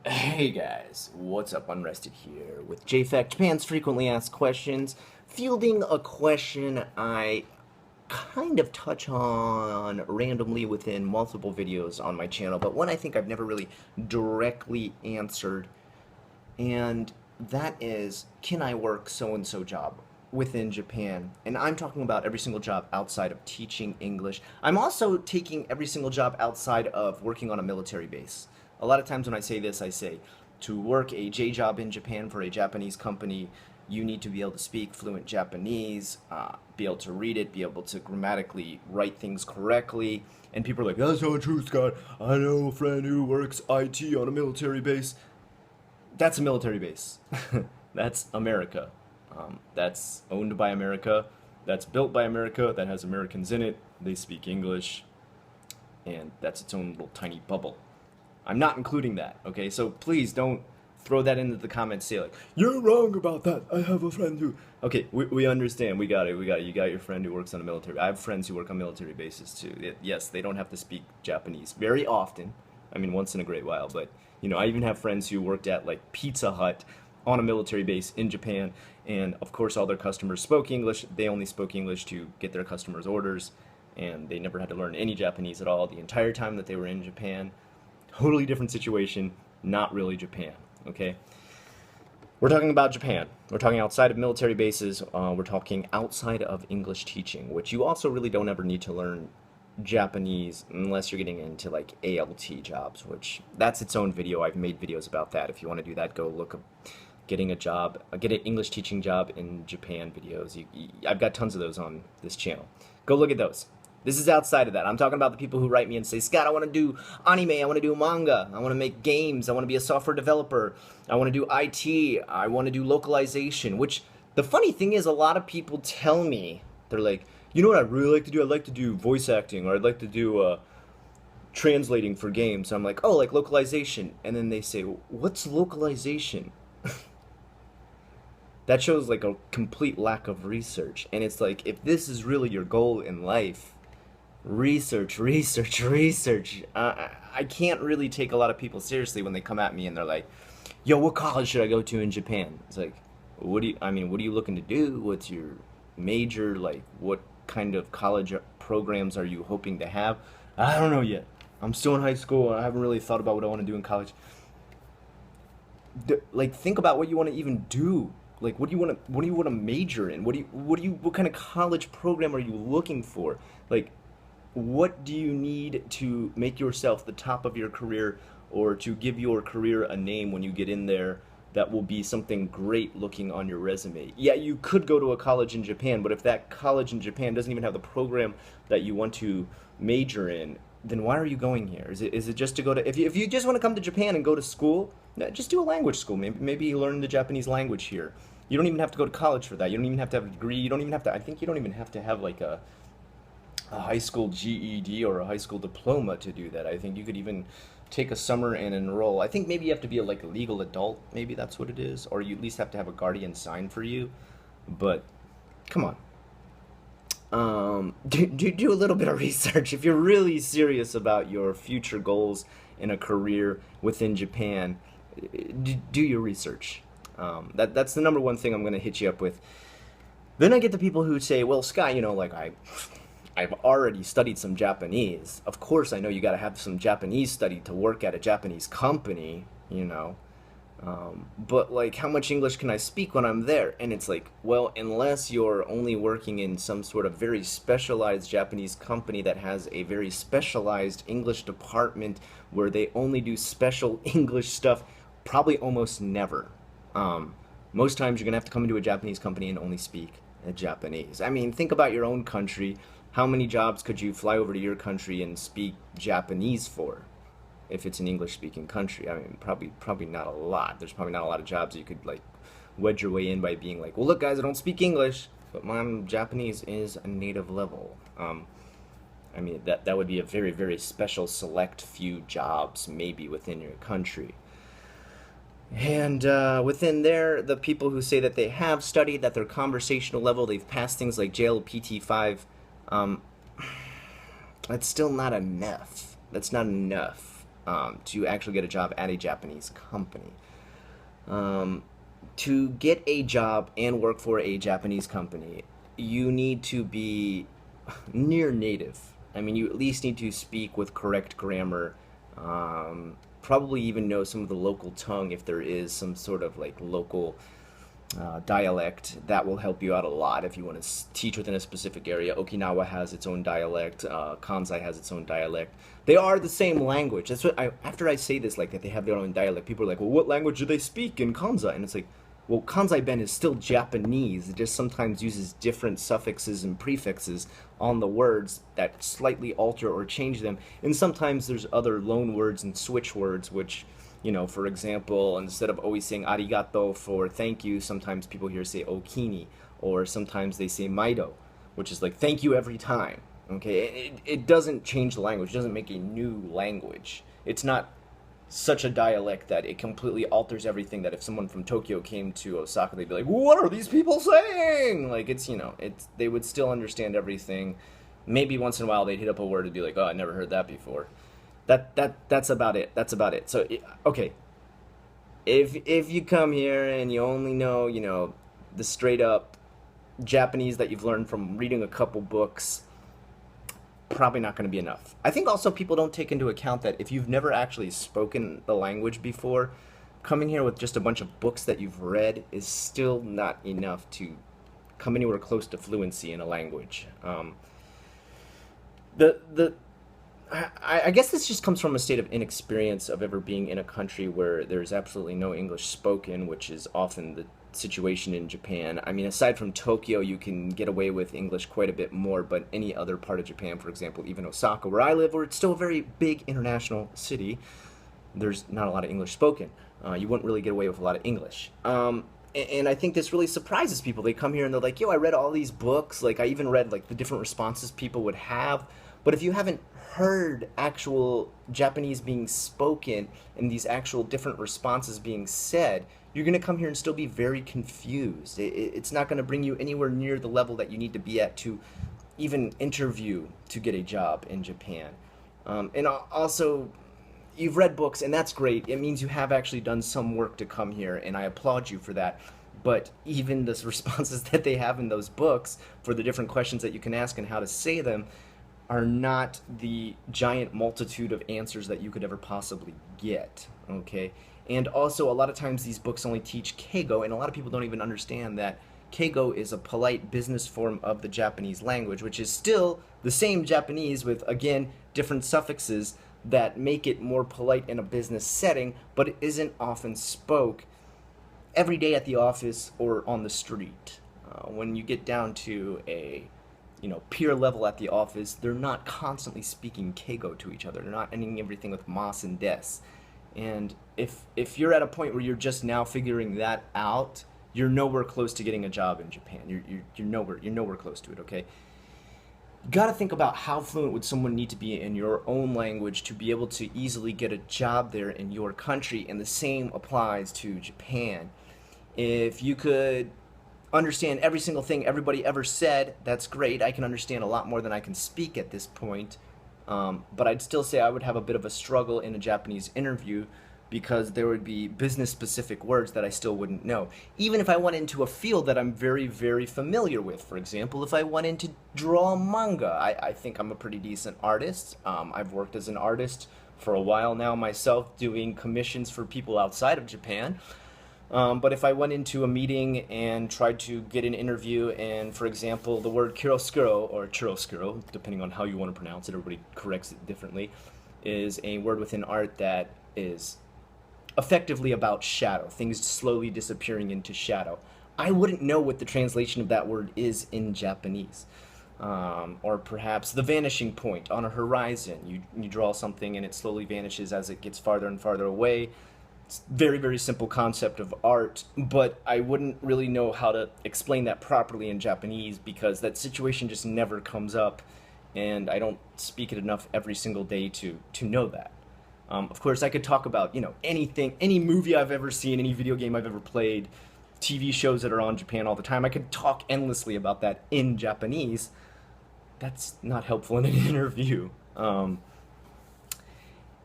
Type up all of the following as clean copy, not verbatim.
Hey guys, what's up? Unrested here with JFAC, Japan's frequently asked questions, fielding a question I kind of touch on randomly within multiple videos on my channel, but one I think I've never really directly answered, and that is, can I work so-and-so job within Japan? And I'm talking about every single job outside of teaching English. I'm also taking every single job outside of working on a military base. A lot of times when I say this, I say, to work a J job in Japan for a Japanese company, you need to be able to speak fluent Japanese, be able to read it, be able to grammatically write things correctly. And people are like, that's not true, Scott. I know a friend who works IT on a military base. That's a military base. That's America. That's owned by America. That's built by America. That has Americans in it. They speak English. And that's its own little tiny bubble. I'm not including that, okay? So please don't throw that into the comments. Say like, you're wrong about that. I have a friend who... Okay, we understand. We got it. You got your friend who works on a military... I have friends who work on military bases too. Yes, they don't have to speak Japanese very often. I mean, once in a great while, but... You know, I even have friends who worked at like Pizza Hut on a military base in Japan, and of course all their customers spoke English. They only spoke English to get their customers' orders, and they never had to learn any Japanese at all the entire time that they were in Japan. Totally different situation, not really Japan, okay? We're talking about Japan. We're talking outside of military bases. We're talking outside of English teaching, which you also really don't ever need to learn Japanese unless you're getting into like ALT jobs, which that's its own video. I've made videos about that. If you want to do that, go look up getting a job, get an English teaching job in Japan videos. I've got tons of those on this channel. Go look at those. This is outside of that. I'm talking about the people who write me and say, Scott, I want to do anime, I want to do manga, I want to make games, I want to be a software developer, I want to do IT, I want to do localization, which the funny thing is a lot of people tell me, they're like, you know what I'd really like to do? I'd like to do voice acting, or I'd like to do translating for games. I'm like, oh, like localization. And then they say, what's localization? That shows like a complete lack of research. And it's like, if this is really your goal in life, research, research, research. I can't really take a lot of people seriously when they come at me and they're like, yo, what college should I go to in Japan? It's like, what do you looking to do? What's your major? Like, what kind of college programs are you hoping to have? I don't know yet. I'm still in high school. I haven't really thought about what I want to do in college. Like, think about what you want to even do. Like, what do you want to major in? What kind of college program are you looking for? Like, what do you need to make yourself the top of your career, or to give your career a name when you get in there that will be something great looking on your resume? Yeah, you could go to a college in Japan, but if that college in Japan doesn't even have the program that you want to major in, then why are you going here? Is it just to go to, if you just want to come to Japan and go to school, just do a language school. Maybe you learn the Japanese language here. You don't even have to go to college for that. You don't even have to have a degree. You don't even have to, I think you don't even have to have like a high school GED or a high school diploma to do that. I think you could even take a summer and enroll. I think maybe you have to be like a legal adult. Maybe that's what it is. Or you at least have to have a guardian sign for you. But come on. Do a little bit of research. If you're really serious about your future goals in a career within Japan, do your research. That's the number one thing I'm going to hit you up with. Then I get the people who say, well, Sky, you know, like I've already studied some Japanese. Of course, I know you got to have some Japanese studied to work at a Japanese company, you know. But like, how much English can I speak when I'm there? And it's like, well, unless you're only working in some sort of very specialized Japanese company that has a very specialized English department where they only do special English stuff, probably almost never. Most times you're gonna have to come into a Japanese company and only speak Japanese. I mean, think about your own country. How many jobs could you fly over to your country and speak Japanese for? If it's an English-speaking country, I mean, probably not a lot. There's probably not a lot of jobs that you could like wedge your way in by being like, well, look, guys, I don't speak English, but my Japanese is a native level. I mean, that would be a very, very special, select few jobs maybe within your country. And within there, the people who say that they have studied, that their conversational level, they've passed things like JLPT5, that's still not enough. That's not enough. to actually get a job at a Japanese company. To get a job and work for a Japanese company, you need to be near native. I mean, you at least need to speak with correct grammar, probably even know some of the local tongue if there is some sort of like local dialect. That will help you out a lot if you want to teach within a specific area. Okinawa has its own dialect. Kansai has its own dialect. They are the same language. That's what after I say this, like that they have their own dialect, people are like, well, what language do they speak in Kansai? And it's like, well, Kansai Ben is still Japanese. It just sometimes uses different suffixes and prefixes on the words that slightly alter or change them. And sometimes there's other loan words and switch words, which, for example, instead of always saying arigato for thank you, sometimes people here say okini, or sometimes they say maido, which is like thank you every time. Okay, it doesn't change the language. It doesn't make a new language. It's not such a dialect that it completely alters everything, that if someone from Tokyo came to Osaka, they'd be like, what are these people saying? Like, they would still understand everything. Maybe once in a while they'd hit up a word and be like, oh, I never heard that before. That's about it. That's about it. So, okay, if you come here and you only know, the straight up Japanese that you've learned from reading a couple books, probably not going to be enough. I think also people don't take into account that if you've never actually spoken the language before, coming here with just a bunch of books that you've read is still not enough to come anywhere close to fluency in a language. I guess this just comes from a state of inexperience of ever being in a country where there's absolutely no English spoken, which is often the situation in Japan. I mean, aside from Tokyo, you can get away with English quite a bit more, but any other part of Japan, for example, even Osaka, where I live, where it's still a very big international city, there's not a lot of English spoken. You wouldn't really get away with a lot of English. And I think this really surprises people. They come here and they're like, yo, I read all these books. Like, I even read, like, the different responses people would have. But if you haven't heard actual Japanese being spoken and these actual different responses being said, you're going to come here and still be very confused. It's not going to bring you anywhere near the level that you need to be at to even interview to get a job in Japan. And also, you've read books, and that's great. It means you have actually done some work to come here, and I applaud you for that. But even the responses that they have in those books for the different questions that you can ask and how to say them are not the giant multitude of answers that you could ever possibly get, okay? And also, a lot of times these books only teach Keigo, and a lot of people don't even understand that Keigo is a polite business form of the Japanese language, which is still the same Japanese with, again, different suffixes that make it more polite in a business setting, but it isn't often spoke every day at the office or on the street. When you get down to a peer level at the office, they're not constantly speaking Keigo to each other. They're not ending everything with mas and des. And if you're at a point where you're just now figuring that out, you're nowhere close to getting a job in Japan. You're nowhere close to it, okay? You got to think about how fluent would someone need to be in your own language to be able to easily get a job there in your country, and the same applies to Japan. If you could understand every single thing everybody ever said, that's great. I can understand a lot more than I can speak at this point. But I'd still say I would have a bit of a struggle in a Japanese interview because there would be business-specific words that I still wouldn't know. Even if I went into a field that I'm very, very familiar with. For example, if I went in to draw manga, I think I'm a pretty decent artist. I've worked as an artist for a while now myself, doing commissions for people outside of Japan. But if I went into a meeting and tried to get an interview and, for example, the word chiaroscuro, or chiaroscuro, depending on how you want to pronounce it, everybody corrects it differently, is a word within art that is effectively about shadow, things slowly disappearing into shadow. I wouldn't know what the translation of that word is in Japanese. Or perhaps the vanishing point on a horizon. You draw something and it slowly vanishes as it gets farther and farther away. It's a very, very simple concept of art, but I wouldn't really know how to explain that properly in Japanese because that situation just never comes up, and I don't speak it enough every single day to know that. Of course, I could talk about, anything, any movie I've ever seen, any video game I've ever played, TV shows that are on Japan all the time. I could talk endlessly about that in Japanese. That's not helpful in an interview.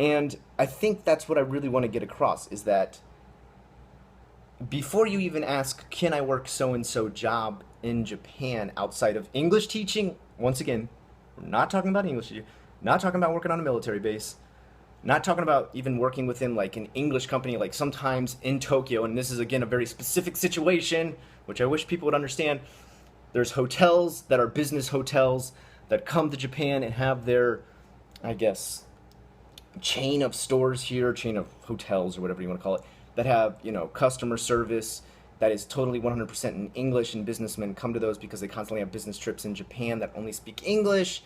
And I think that's what I really want to get across, is that before you even ask, can I work so and so job in Japan outside of English teaching? Once again, we're not talking about English teaching, not talking about working on a military base, not talking about even working within like an English company, like sometimes in Tokyo, and this is again a very specific situation, which I wish people would understand. There's hotels that are business hotels that come to Japan and have their, I guess, chain of stores here, chain of hotels or whatever you want to call it, that have, customer service that is totally 100% in English, and businessmen come to those because they constantly have business trips in Japan that only speak English.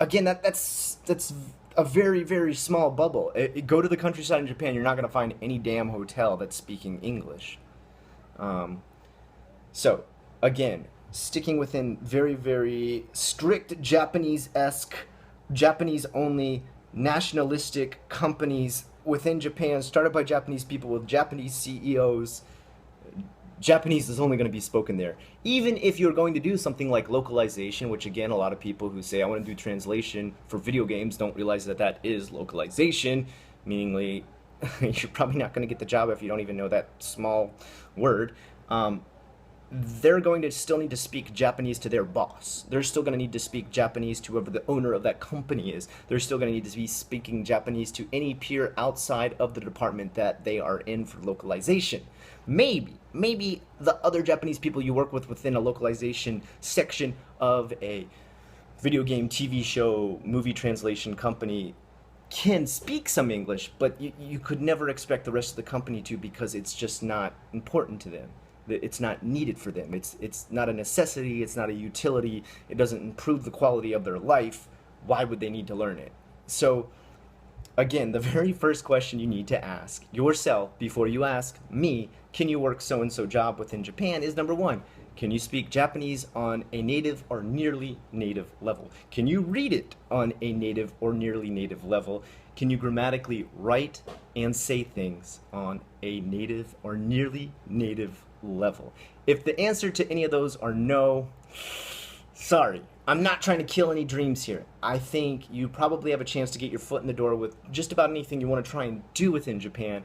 Again, that's a very, very small bubble. Go to the countryside in Japan, you're not going to find any damn hotel that's speaking English. So, again, sticking within very, very strict Japanese-esque, Japanese-only, nationalistic companies within Japan, started by Japanese people with Japanese CEOs. Japanese is only going to be spoken there. Even if you're going to do something like localization, which again, a lot of people who say I want to do translation for video games don't realize that that is localization, meaningly you're probably not going to get the job if you don't even know that small word. They're going to still need to speak Japanese to their boss. They're still going to need to speak Japanese to whoever the owner of that company is. They're still going to need to be speaking Japanese to any peer outside of the department that they are in for localization. Maybe the other Japanese people you work with within a localization section of a video game, TV show, movie translation company can speak some English, but you could never expect the rest of the company to, because it's just not important to them. It's not needed for them. It's not a necessity. It's not a utility. It doesn't improve the quality of their life. Why would they need to learn it? So, again, the very first question you need to ask yourself before you ask me, can you work so-and-so job within Japan, is number one, can you speak Japanese on a native or nearly native level? Can you read it on a native or nearly native level? Can you grammatically write and say things on a native or nearly native level? If the answer to any of those are no, sorry, I'm not trying to kill any dreams here. I think you probably have a chance to get your foot in the door with just about anything you want to try and do within Japan,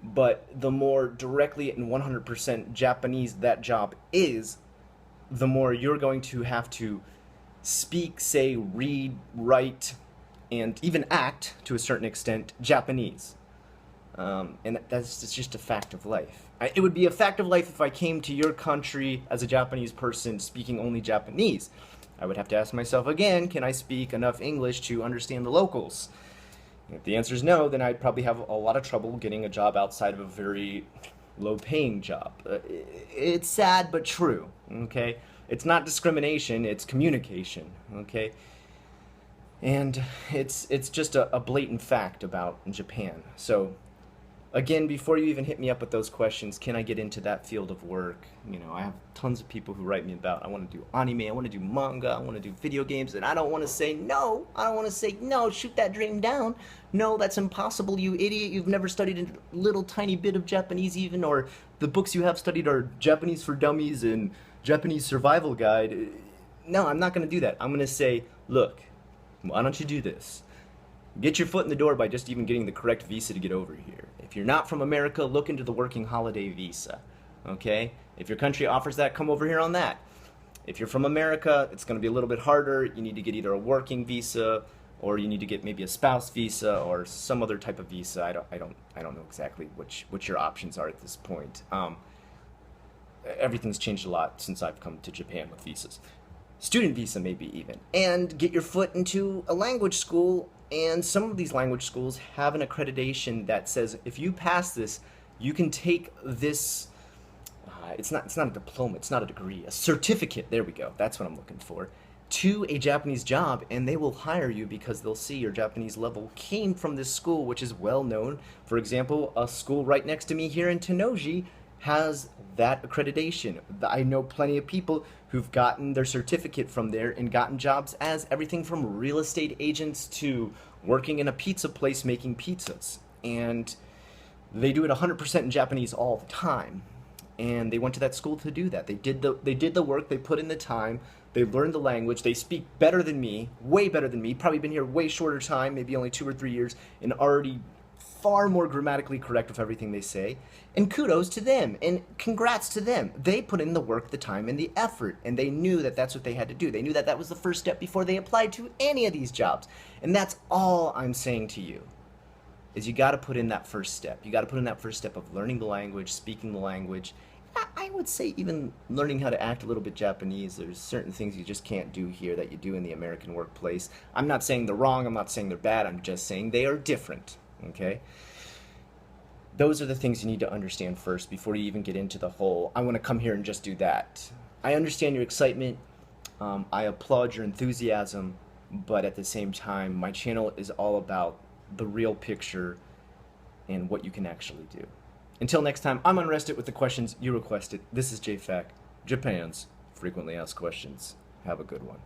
but the more directly and 100% Japanese that job is, the more you're going to have to speak, say, read, write, and even act, to a certain extent, Japanese. And that's just a fact of life. It would be a fact of life if I came to your country as a Japanese person speaking only Japanese. I would have to ask myself again, can I speak enough English to understand the locals? If the answer is no, then I'd probably have a lot of trouble getting a job outside of a very low-paying job. It's sad but true, okay? It's not discrimination, it's communication, okay? And it's just a blatant fact about Japan. So, again, before you even hit me up with those questions, can I get into that field of work? I have tons of people who write me about, I want to do anime, I want to do manga, I want to do video games, and I don't want to say no. I don't want to say no, shoot that dream down. No, that's impossible, you idiot. You've never studied a little tiny bit of Japanese even, or the books you have studied are Japanese for Dummies and Japanese Survival Guide. No, I'm not going to do that. I'm going to say, look, why don't you do this? Get your foot in the door by just even getting the correct visa to get over here. If you're not from America, look into the working holiday visa, okay? If your country offers that, come over here on that. If you're from America, it's going to be a little bit harder. You need to get either a working visa, or you need to get maybe a spouse visa or some other type of visa. I don't know exactly which your options are at this point. Everything's changed a lot since I've come to Japan with visas. Student visa maybe even. And get your foot into a language school. And some of these language schools have an accreditation that says if you pass this, you can take this, it's not a diploma, it's not a degree, a certificate, there we go, that's what I'm looking for, to a Japanese job, and they will hire you because they'll see your Japanese level came from this school, which is well known. For example, a school right next to me here in Tennoji has that accreditation. I know plenty of people who've gotten their certificate from there and gotten jobs as everything from real estate agents to working in a pizza place making pizzas. And they do it 100% in Japanese all the time. And they went to that school to do that. They did the work, they put in the time, They learned the language. They speak better than me, way better than me. Probably been here way shorter time, maybe only 2 or 3 years, and already far more grammatically correct with everything they say. And kudos to them, and congrats to them. They put in the work, the time, and the effort, and they knew that that's what they had to do. They knew that that was the first step before they applied to any of these jobs. And that's all I'm saying to you, is you got to put in that first step. You got to put in that first step of learning the language, speaking the language. I would say even learning how to act a little bit Japanese. There's certain things you just can't do here that you do in the American workplace. I'm not saying they're wrong. I'm not saying they're bad. I'm just saying they are different. Okay? Those are the things you need to understand first before you even get into the whole, I want to come here and just do that. I understand your excitement. I applaud your enthusiasm. But at the same time, my channel is all about the real picture and what you can actually do. Until next time, I'm Unrested with the questions you requested. This is JFAC, Japan's Frequently Asked Questions. Have a good one.